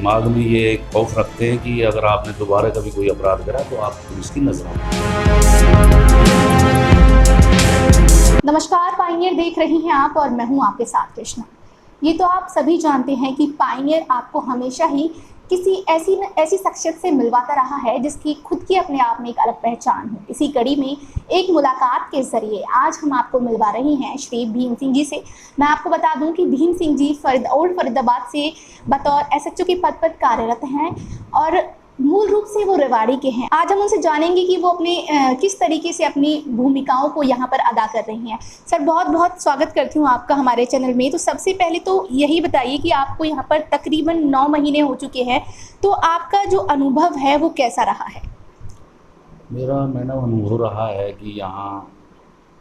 दिमाग में ये खौफ रखते हैं कि अगर आपने दोबारा कभी कोई अपराध करा तो आप पुलिस की नज़रों में। नमस्कार, पायनियर देख रही हैं आप और मैं हूं आपके साथ कृष्णा। ये तो आप सभी जानते हैं कि पायनियर आपको हमेशा ही किसी ऐसी शख्सियत से मिलवाता रहा है जिसकी खुद की अपने आप में एक अलग पहचान हो। इसी कड़ी में एक मुलाकात के जरिए आज हम आपको मिलवा रहे हैं श्री भीम सिंह जी से। मैं आपको बता दूं कि भीम सिंह जी फरीदाबाद से बतौर एसएचओ के पद पर कार्यरत हैं और मूल रूप से वो रेवाड़ी के हैं। आज हम उनसे जानेंगे कि वो अपने किस तरीके से अपनी भूमिकाओं को यहाँ पर अदा कर रही हैं। सर, बहुत बहुत स्वागत करती हूँ आपका हमारे चैनल में। तो सबसे पहले तो यही बताइए कि आपको यहाँ पर तकरीबन 9 महीने हो चुके हैं, तो आपका जो अनुभव है वो कैसा रहा है? मेरा अनुभव रहा है कि यहाँ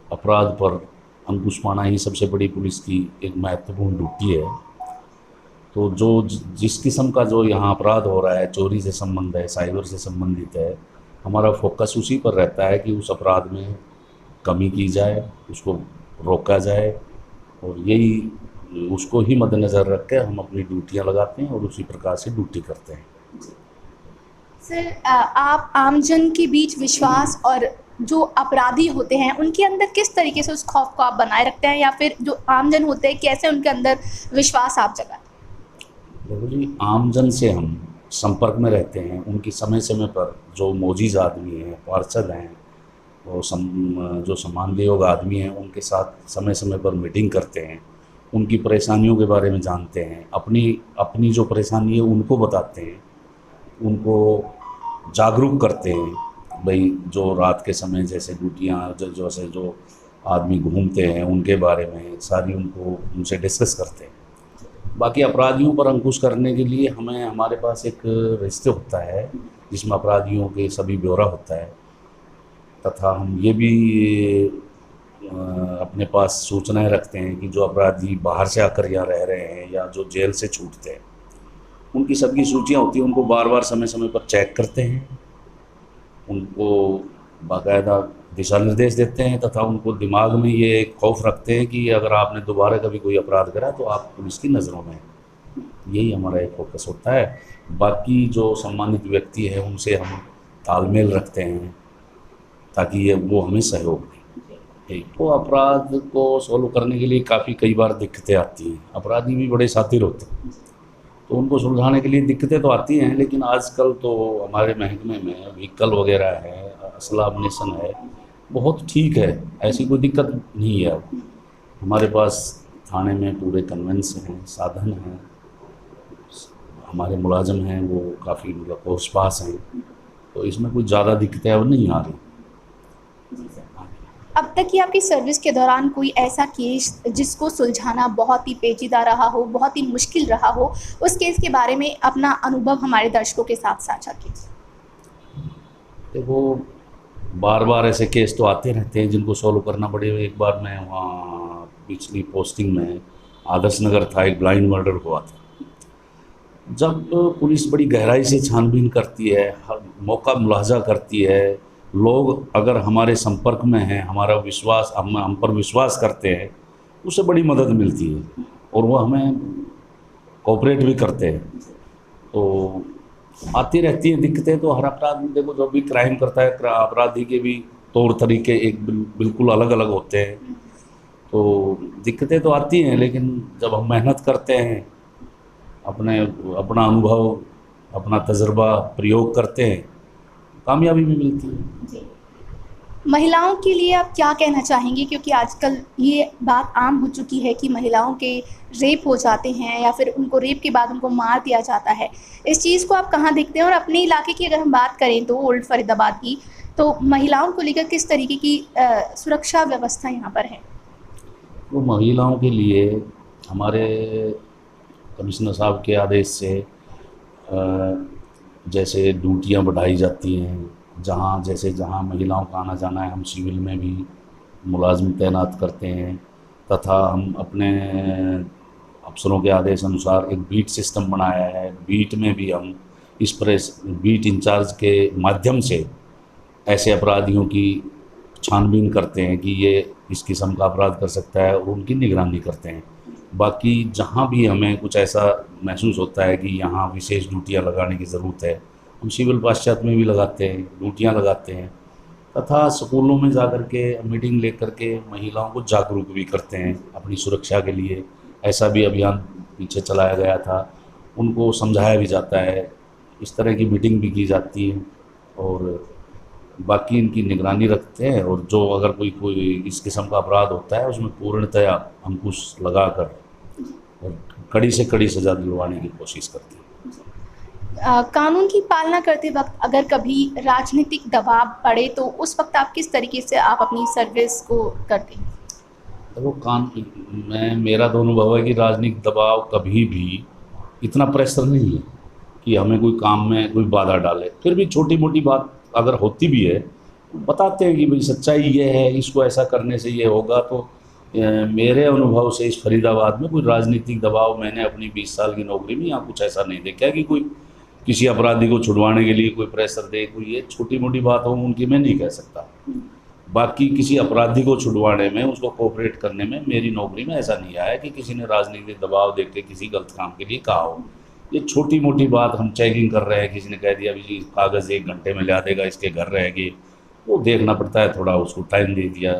अपराध पर अंकुश पाना ही सबसे बड़ी पुलिस की एक महत्वपूर्ण ड्यूटी है। तो जो जिस किस्म का जो यहाँ अपराध हो रहा है, चोरी से संबंध है, साइबर से संबंधित है, हमारा फोकस उसी पर रहता है कि उस अपराध में कमी की जाए, उसको रोका जाए और यही उसको ही मद्देनज़र रख के हम अपनी ड्यूटियाँ लगाते हैं और उसी प्रकार से ड्यूटी करते हैं। सर, आप आमजन के बीच विश्वास और जो अपराधी होते हैं उनके अंदर किस तरीके से उस खौफ को आप बनाए रखते हैं, या फिर जो आमजन होते हैं कैसे उनके अंदर विश्वास आप जगाते हैं? देखो जी, आमजन से हम संपर्क में रहते हैं। उनकी समय समय पर जो मोजीज़ आदमी हैं, पार्षद हैं और जो सम्माननीय आदमी हैं, उनके साथ समय समय पर मीटिंग करते हैं, उनकी परेशानियों के बारे में जानते हैं, अपनी जो परेशानी है उनको बताते हैं, उनको जागरूक करते हैं। भाई जो रात के समय जैसे ड्यूटियाँ जैसे जो आदमी घूमते हैं उनके बारे में सारी उनसे डिस्कस करते हैं। बाकी अपराधियों पर अंकुश करने के लिए हमारे पास एक रजिस्टर होता है जिसमें अपराधियों के सभी ब्यौरा होता है, तथा हम ये भी अपने पास सूचनाएं रखते हैं कि जो अपराधी बाहर से आकर यहाँ रह रहे हैं या जो जेल से छूटते हैं उनकी सबकी सूचियाँ होती हैं। उनको बार बार समय समय पर चेक करते हैं, उनको बाकायदा दिशा निर्देश देते हैं तथा उनको दिमाग में ये खौफ रखते हैं कि अगर आपने दोबारा कभी कोई अपराध करा तो आप पुलिस की नज़रों में। यही हमारा एक फोकस होता है। बाकी जो सम्मानित व्यक्ति है उनसे हम तालमेल रखते हैं ताकि वो हमें सहयोग दें। तो अपराध को सॉल्व करने के लिए कई बार दिक्कतें आती हैं। अपराधी भी बड़े शातिर होते हैं, तो उनको सुलझाने के लिए दिक्कतें तो आती हैं, लेकिन आजकल तो हमारे महकमे में व्हीकल वगैरह है, असला अमनेशन है, बहुत ठीक है, ऐसी कोई दिक्कत नहीं है। अब हमारे पास थाने में पूरे कन्वेंस हैं, साधन हैं, हमारे मुलाजम हैं वो काफ़ी कोर्स पास हैं, तो इसमें कुछ ज़्यादा दिक्कतें अब नहीं आ रही। अब तक की आपकी सर्विस के दौरान कोई ऐसा केस जिसको सुलझाना बहुत ही पेचीदा रहा हो, बहुत ही मुश्किल रहा हो, उस केस के बारे में अपना अनुभव हमारे दर्शकों के साथ साझा कीजिए। देखो, बार बार ऐसे केस तो आते रहते हैं जिनको सॉल्व करना पड़ेगा। एक बार मैं वहाँ पिछली पोस्टिंग में आदर्श नगर था, एक ब्लाइंड मर्डर हुआ था। जब पुलिस बड़ी गहराई से छानबीन करती है, मौका मुलाहजा करती है, लोग अगर हमारे संपर्क में हैं, हमारा विश्वास हम पर विश्वास करते हैं, उससे बड़ी मदद मिलती है और वो हमें कोऑपरेट भी करते हैं। तो आती रहती हैं दिक्कतें, तो हर अपराध में देखो जो भी क्राइम करता है अपराधी के भी तौर तरीके एक बिल्कुल अलग अलग होते हैं। तो दिक्कतें तो आती हैं, लेकिन जब हम मेहनत करते हैं, अपना अनुभव, अपना तजर्बा प्रयोग करते हैं, कामयाबी भी मिलती है। जी। महिलाओं के लिए आप क्या कहना चाहेंगे, क्योंकि आजकल ये बात आम हो चुकी है कि महिलाओं के रेप हो जाते हैं या फिर उनको रेप के बाद उनको मार दिया जाता है। इस चीज़ को आप कहाँ देखते हैं? और अपने इलाके की अगर हम बात करें तो ओल्ड फरीदाबाद की, तो महिलाओं को लेकर किस तरीके की सुरक्षा व्यवस्था यहाँ पर है? तो महिलाओं के लिए हमारे कमिश्नर साहब के आदेश से जैसे ड्यूटियाँ बढ़ाई जाती हैं, जहाँ महिलाओं का आना जाना है, हम सिविल में भी मुलाजिम तैनात करते हैं तथा हम अपने अफसरों के आदेश अनुसार एक बीट सिस्टम बनाया है। बीट में भी हम बीट इंचार्ज के माध्यम से ऐसे अपराधियों की छानबीन करते हैं कि ये इस किस्म का अपराध कर सकता है और उनकी निगरानी करते हैं। बाकी जहाँ भी हमें कुछ ऐसा महसूस होता है कि यहाँ विशेष ड्यूटियाँ लगाने की ज़रूरत है, हम सिविल पाश्चात्य में भी लगाते हैं, ड्यूटियाँ लगाते हैं। तथा स्कूलों में जा कर के मीटिंग ले कर के महिलाओं को जागरूक भी करते हैं अपनी सुरक्षा के लिए। ऐसा भी अभियान पीछे चलाया गया था, उनको समझाया भी जाता है, इस तरह की मीटिंग भी की जाती है। और बाकी इनकी निगरानी रखते हैं, और जो अगर कोई कोई इस किस्म का अपराध होता है उसमें पूर्णतया अंकुश लगाकर और कड़ी से कड़ी सज़ा दिलवाने की कोशिश करते हैं। कानून की पालना करते वक्त अगर कभी राजनीतिक दबाव पड़े तो उस वक्त आप किस तरीके से आप अपनी सर्विस को करते हैं? देखो, मेरा तो अनुभव है कि राजनीतिक दबाव कभी भी इतना प्रेशर नहीं है कि हमें कोई काम में कोई बाधा डाले। फिर भी छोटी मोटी बात अगर होती भी है, बताते हैं कि भाई सच्चाई ये है, इसको ऐसा करने से ये होगा। तो मेरे अनुभव से इस फरीदाबाद में कोई राजनीतिक दबाव मैंने अपनी 20 साल की नौकरी में यहाँ कुछ ऐसा नहीं देखा है कि कोई किसी अपराधी को छुड़वाने के लिए कोई प्रेशर दे। कोई ये छोटी मोटी बात हो उनकी मैं नहीं कह सकता। बाकी किसी अपराधी को छुड़वाने में, उसको कोऑपरेट करने में मेरी नौकरी में ऐसा नहीं आया कि किसी ने राजनीतिक दबाव देख के किसी गलत काम के लिए कहा हो। ये छोटी मोटी बात, हम चेकिंग कर रहे हैं, किसी ने कह दिया जी कागज़ 1 घंटे में ला देगा, इसके घर रहेगी, वो देखना पड़ता है, थोड़ा उसको टाइम दे दिया,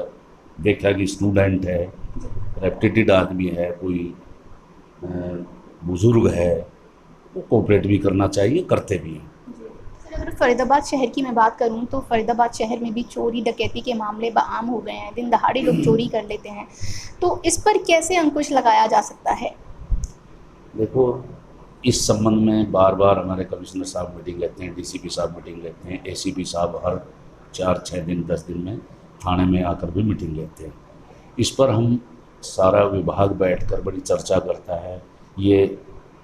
देखा कि स्टूडेंट है, रेप्यूटेड आदमी है, कोई बुज़ुर्ग है, वो कोऑपरेट भी करना चाहिए, करते भी हैं। सर, अगर फरीदाबाद शहर की मैं बात करूं तो फरीदाबाद शहर में भी चोरी डकैती के मामले आम हो गए हैं, दिन दहाड़े लोग चोरी कर लेते हैं, तो इस पर कैसे अंकुश लगाया जा सकता है? देखो, इस संबंध में बार बार हमारे कमिश्नर साहब मीटिंग लेते हैं, डीसीपी साहब मीटिंग लेते हैं, एसीपी साहब हर 4-6 दिन 10 दिन में थाने में आकर भी मीटिंग लेते हैं। इस पर हम सारा विभाग बैठकर बड़ी चर्चा करता है, ये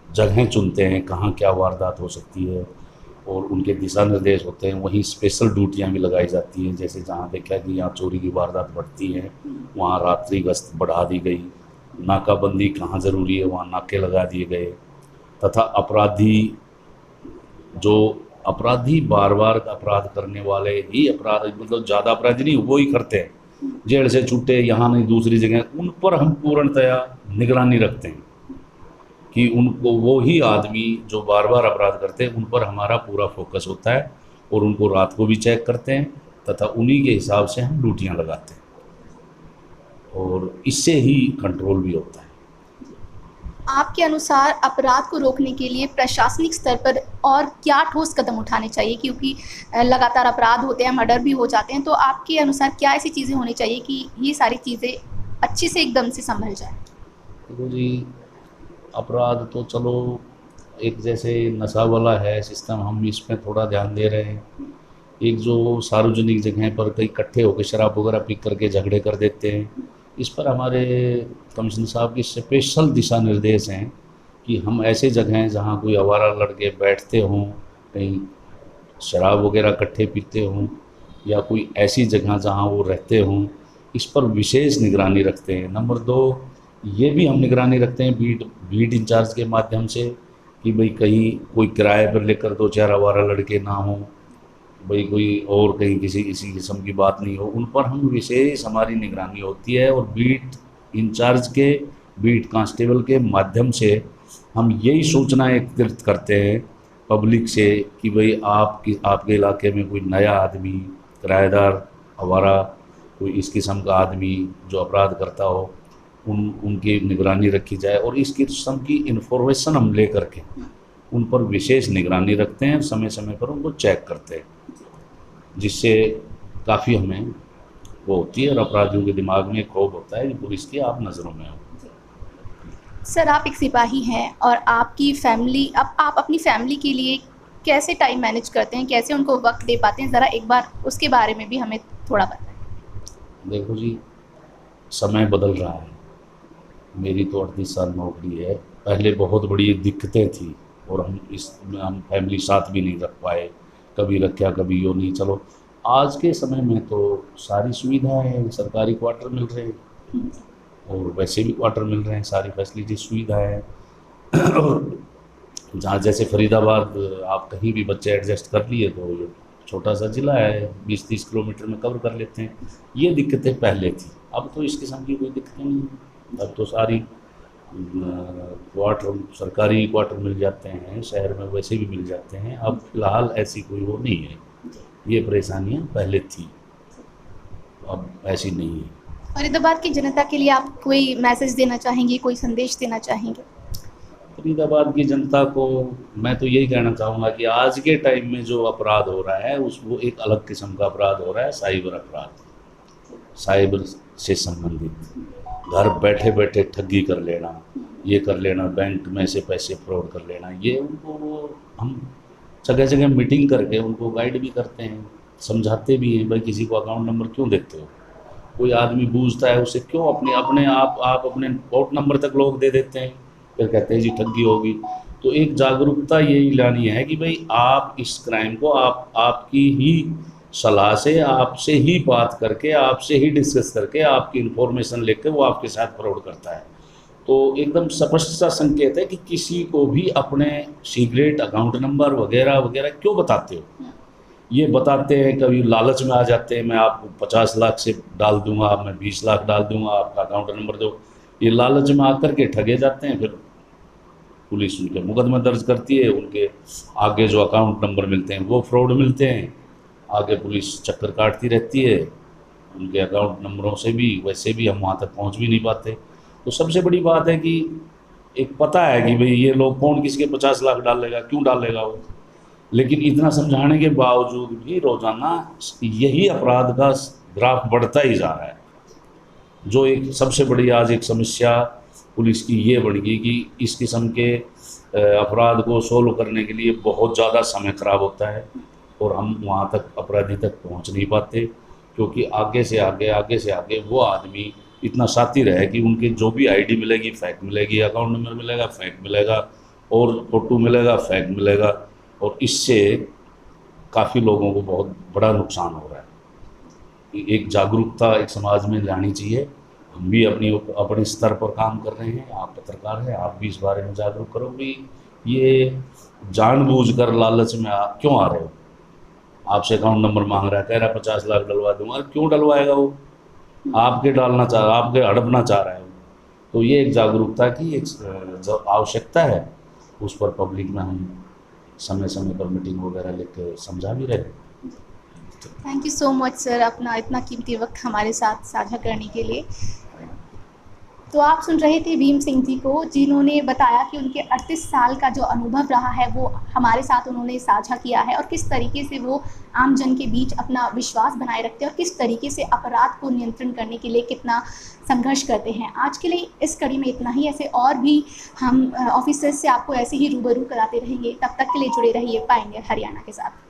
जगहें चुनते हैं कहाँ क्या वारदात हो सकती है, और उनके दिशा निर्देश होते हैं। वहीं स्पेशल ड्यूटियाँ भी लगाई जाती हैं, जैसे जहाँ देखा कि यहाँ चोरी की वारदात बढ़ती है वहाँ रात्रि गश्त बढ़ा दी गई, नाकाबंदी कहाँ ज़रूरी है वहाँ नाके लगा दिए गए, तथा अपराधी बार बार अपराध करने वाले ही अपराध, मतलब ज़्यादा अपराधी नहीं, वो ही करते हैं, जेल से छूटे यहाँ नहीं दूसरी जगह, उन पर हम पूर्णतया निगरानी रखते हैं कि उनको, वो ही आदमी जो बार बार अपराध करते हैं उन पर हमारा पूरा फोकस होता है, और उनको रात को भी चेक करते हैं तथा उन्हीं के हिसाब से हम ड्यूटियाँ लगाते हैं, और इससे ही कंट्रोल भी होता है। आपके अनुसार अपराध को रोकने के लिए प्रशासनिक स्तर पर और क्या ठोस कदम उठाने चाहिए, क्योंकि लगातार अपराध होते हैं, मर्डर भी हो जाते हैं, तो आपके अनुसार क्या ऐसी चीज़ें होनी चाहिए कि ये सारी चीज़ें अच्छे से एकदम से संभल जाए? देखो जी, अपराध तो चलो एक जैसे नशा वाला है सिस्टम, हम इसमें थोड़ा ध्यान दे रहे हैं। एक जो सार्वजनिक जगह पर कई इकट्ठे होकर शराब वगैरह पी करके झगड़े कर देते हैं, इस पर हमारे कमिश्नर साहब की स्पेशल दिशा निर्देश हैं कि हम ऐसे जगहें जहाँ कोई आवारा लड़के बैठते हों, कहीं शराब वगैरह इकट्ठे पीते हों, या कोई ऐसी जगह जहाँ वो रहते हों, इस पर विशेष निगरानी रखते हैं। नंबर 2, ये भी हम निगरानी रखते हैं बीट इंचार्ज के माध्यम से कि भाई कहीं कोई किराए पर लेकर 2-4 आवारा लड़के ना हों, भाई कोई और कहीं किसी किस्म की बात नहीं हो, उन पर हम विशेष हमारी निगरानी होती है। और बीट इंचार्ज के, बीट कांस्टेबल के माध्यम से हम यही सूचना एकत्रित करते हैं पब्लिक से कि भाई आपके इलाके में कोई नया आदमी, किराएदार, आवारा, कोई इस किस्म का आदमी जो अपराध करता हो, उनकी निगरानी रखी जाए, और इस किस्म की इन्फॉर्मेशन हम ले करके उन पर विशेष निगरानी रखते हैं, समय समय पर उनको चेक करते हैं, जिससे काफ़ी हमें वो होती है और अपराधियों के दिमाग में खौफ होता है कि पुलिस की आप नज़रों में हो। सर, आप एक सिपाही हैं और आपकी फैमिली, अब आप अपनी फैमिली के लिए कैसे टाइम मैनेज करते हैं, कैसे उनको वक्त दे पाते हैं, ज़रा एक बार उसके बारे में भी हमें थोड़ा बताएं। देखो जी, समय बदल रहा है, मेरी तो 38 साल नौकरी है, पहले बहुत बड़ी दिक्कतें थी और हम फैमिली साथ भी नहीं रख पाए, कभी रखा कभी यो नहीं। चलो आज के समय में तो सारी सुविधाएं हैं, सरकारी क्वार्टर मिल रहे हैं और वैसे भी क्वार्टर मिल रहे हैं, सारी फैसिलिटी सुविधाएं हैं। और जहाँ जैसे फरीदाबाद आप कहीं भी बच्चे एडजस्ट कर लिए तो ये छोटा सा ज़िला है, 20-30 किलोमीटर में कवर कर लेते हैं। ये दिक्कतें पहले थी, अब तो इस किस्म की कोई दिक्कतें नहीं है। अब तो सारी क्वार्टर, सरकारी क्वार्टर मिल जाते हैं, शहर में वैसे भी मिल जाते हैं। अब फिलहाल ऐसी कोई वो नहीं है। ये परेशानियां पहले थी, अब ऐसी नहीं है। फरीदाबाद की जनता के लिए आप कोई मैसेज देना चाहेंगे, कोई संदेश देना चाहेंगे? फरीदाबाद की जनता को मैं तो यही कहना चाहूँगा कि आज के टाइम में जो अपराध हो रहा है उस वो एक अलग किस्म का अपराध हो रहा है, साइबर अपराध। साइबर से संबंधित घर बैठे बैठे ठगी कर लेना, ये कर लेना, बैंक में से पैसे फ्रॉड कर लेना, ये उनको वो हम जगह जगह मीटिंग करके उनको गाइड भी करते हैं, समझाते भी हैं, भाई किसी को अकाउंट नंबर क्यों देते हो। कोई आदमी बूझता है उसे क्यों अपने अपने आप अपने अकाउंट नंबर तक लोग दे देते हैं, फिर कहते हैं जी ठगी होगी। तो एक जागरूकता यही लानी है कि भाई आप इस क्राइम को आपकी ही सलाह से, आपसे ही बात करके, आपसे ही डिस्कस करके, आपकी इन्फॉर्मेशन लेकर वो आपके साथ फ्रॉड करता है। तो एकदम स्पष्ट सा संकेत है कि किसी को भी अपने सीक्रेट अकाउंट नंबर वगैरह वगैरह क्यों बताते हो। ये बताते हैं, कभी लालच में आ जाते हैं, मैं आपको 50 लाख से डाल दूंगा, मैं 20 लाख डाल दूंगा, आपका अकाउंट नंबर दो। ये लालच में आकर के ठगे जाते हैं, फिर पुलिस उनके मुकदमा दर्ज करती है, उनके आगे जो अकाउंट नंबर मिलते हैं वो फ्रॉड मिलते हैं, आगे पुलिस चक्कर काटती रहती है, उनके अकाउंट नंबरों से भी वैसे भी हम वहाँ तक पहुँच भी नहीं पाते। तो सबसे बड़ी बात है कि एक पता है कि भाई ये लोग कौन किसके 50 लाख डालेगा, क्यों डालेगा वो, लेकिन इतना समझाने के बावजूद भी रोज़ाना यही अपराध का ग्राफ बढ़ता ही जा रहा है। जो एक सबसे बड़ी आज एक समस्या पुलिस की ये बन गई कि इस किस्म के अपराध को सोल्व करने के लिए बहुत ज़्यादा समय खराब होता है और हम वहाँ तक अपराधी तक पहुँच नहीं पाते, क्योंकि आगे से आगे वो आदमी इतना शातिर है कि उनके जो भी आईडी मिलेगी फेक मिलेगी, अकाउंट नंबर मिलेगा फेक मिलेगा, और फोटो मिलेगा फेक मिलेगा, और इससे काफ़ी लोगों को बहुत बड़ा नुकसान हो रहा है। एक जागरूकता एक समाज में लानी चाहिए। हम भी अपने स्तर पर काम कर रहे हैं, आप पत्रकार हैं, आप भी इस बारे में जागरूक करो भी ये जानबूझकर लालच में क्यों आ रहे हो। आपसे अकाउंट नंबर मांग रहा है, कह रहा है 50 लाख डलवा दूंगा, क्यों डलवाएगा वो, आपके डालना चाह रहा, आपके हड़पना चाह रहा है। तो ये एक जागरूकता की एक जो आवश्यकता है, उस पर पब्लिक में हम समय समय पर मीटिंग वगैरह लेकर समझा भी रहे। Thank you so much sir, अपना इतना कीमती वक्त हमारे साथ साझा करने के लिए। तो आप सुन रहे थे भीम सिंह जी को, जिन्होंने बताया कि उनके 38 साल का जो अनुभव रहा है वो हमारे साथ उन्होंने साझा किया है, और किस तरीके से वो आम जन के बीच अपना विश्वास बनाए रखते हैं और किस तरीके से अपराध को नियंत्रण करने के लिए कितना संघर्ष करते हैं। आज के लिए इस कड़ी में इतना ही, ऐसे और भी हम ऑफिसर्स से आपको ऐसे ही रूबरू कराते रहेंगे। तब तक के लिए जुड़े रहिए पाएंगे हरियाणा के साथ।